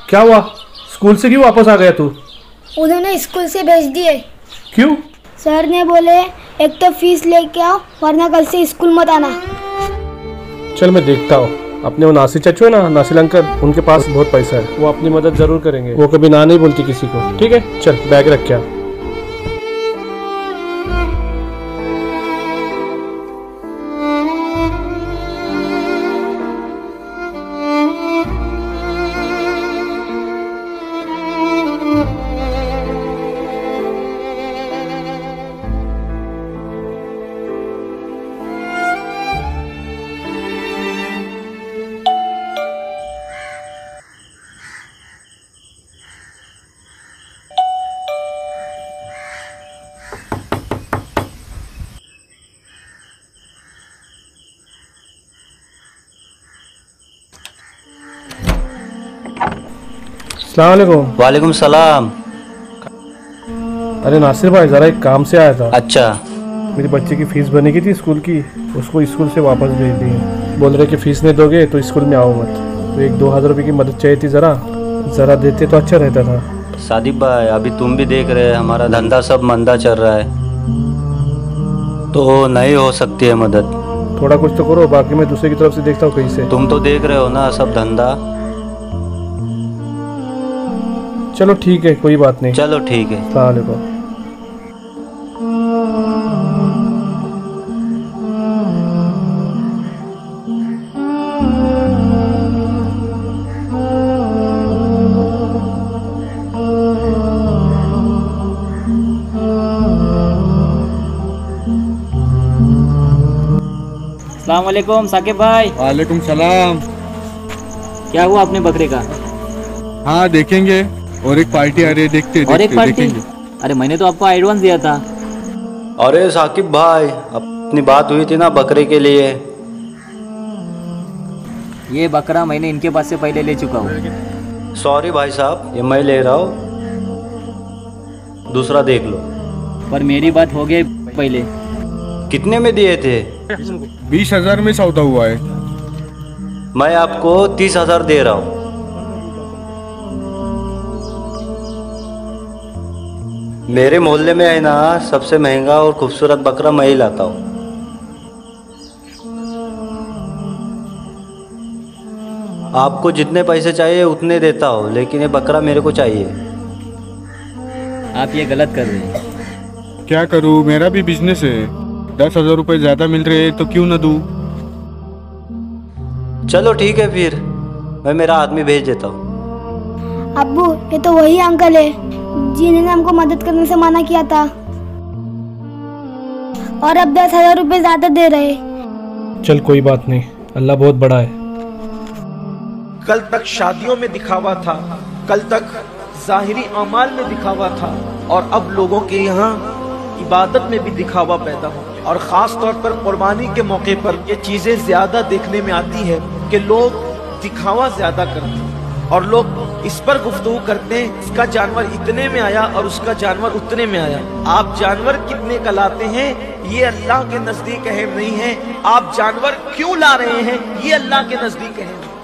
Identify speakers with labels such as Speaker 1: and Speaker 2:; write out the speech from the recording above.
Speaker 1: क्या हुआ? स्कूल से क्यों वापस आ गया तू?
Speaker 2: उन्होंने स्कूल से भेज दिए।
Speaker 1: क्यों?
Speaker 2: सर ने बोले एक तो फीस लेके आओ वरना कल से स्कूल मत आना।
Speaker 1: चल मैं देखता हूँ। अपने वो नासिर चाचू है ना, नासिर अंकल, उनके पास बहुत पैसा है, वो अपनी मदद जरूर करेंगे। वो कभी ना नहीं बोलती किसी को। ठीक है, चल बैग रख क्या। अस्सलामुअलैकुम।
Speaker 3: वालेकुम सलाम।
Speaker 1: अरे नासिर भाई, ज़रा एक काम से आया था।
Speaker 3: अच्छा।
Speaker 1: मेरी बच्चे की फ़ीस भरनी की थी स्कूल की, उसको स्कूल से वापस भेज दी है। बोल रहे कि फ़ीस नहीं दोगे तो स्कूल में आओ मत। तो 1-2 हज़ार रुपये की मदद चाहिए थी, ज़रा देते तो अच्छा रहता था।
Speaker 3: सादिक भाई, अभी तुम भी देख रहे हैं हमारा धंधा सब मंदा चल रहा है, तो नहीं हो सकती है मदद।
Speaker 1: थोड़ा कुछ तो करो, बाकी मैं दूसरे की तरफ से देखता हूँ कहीं से।
Speaker 3: तुम तो देख रहे हो ना सब धंधा।
Speaker 1: चलो ठीक है, कोई बात नहीं।
Speaker 3: चलो ठीक है।
Speaker 1: अस्सलाम वालेकुम।
Speaker 4: अस्सलाम वालेकुम साकिब भाई।
Speaker 5: वालेकुम सलाम।
Speaker 4: क्या हुआ अपने बकरे का?
Speaker 5: हाँ देखेंगे, और एक पार्टी आ रही है, देखते
Speaker 4: और एक पार्टी?
Speaker 5: देखेंगे।
Speaker 4: अरे मैंने तो आपको एडवांस दिया था।
Speaker 3: अरे साकिब भाई, अपनी बात हुई थी ना बकरे के लिए।
Speaker 4: ये बकरा मैंने इनके पास से पहले ले चुका हूँ।
Speaker 3: सॉरी भाई साहब, ये मैं ले रहा हूँ, दूसरा देख लो।
Speaker 4: पर मेरी बात हो गई पहले।
Speaker 3: कितने में दिए थे?
Speaker 5: 20,000 में सौदा हुआ है।
Speaker 3: मैं आपको 30,000 दे रहा हूँ। मेरे मोहल्ले में है ना, सबसे महंगा और खूबसूरत बकरा मैं ही लाता हूँ। आपको जितने पैसे चाहिए उतने देता हूँ, लेकिन ये बकरा मेरे को चाहिए।
Speaker 4: आप ये गलत कर रहे हैं।
Speaker 5: क्या करूँ, मेरा भी बिजनेस है। 10,000 रुपये ज्यादा मिल रहे हैं तो क्यों ना दूँ।
Speaker 3: चलो ठीक है, फिर मैं मेरा आदमी भेज देता हूँ।
Speaker 2: अब्बू, ये तो वही अंकल है जिन्होंने हमको मदद करने से मना किया था, और अब 10,000 रुपये ज्यादा दे रहे।
Speaker 1: चल कोई बात नहीं, अल्लाह बहुत बड़ा है।
Speaker 6: कल तक शादियों में दिखावा था, कल तक जाहिरी अमाल में दिखावा था, और अब लोगों के यहाँ इबादत में भी दिखावा पैदा हो। और ख़ास तौर पर कुर्बानी के मौके पर ये चीज़ें ज़्यादा देखने में आती है कि लोग दिखावा ज़्यादा करते हैं, और लोग इस पर गुफ्तगू करते हैं इसका जानवर इतने में आया और उसका जानवर उतने में आया। आप जानवर कितने का लाते हैं ये अल्लाह के नज़दीक अहम नहीं है, आप जानवर क्यों ला रहे हैं ये अल्लाह के नज़दीक अहम है।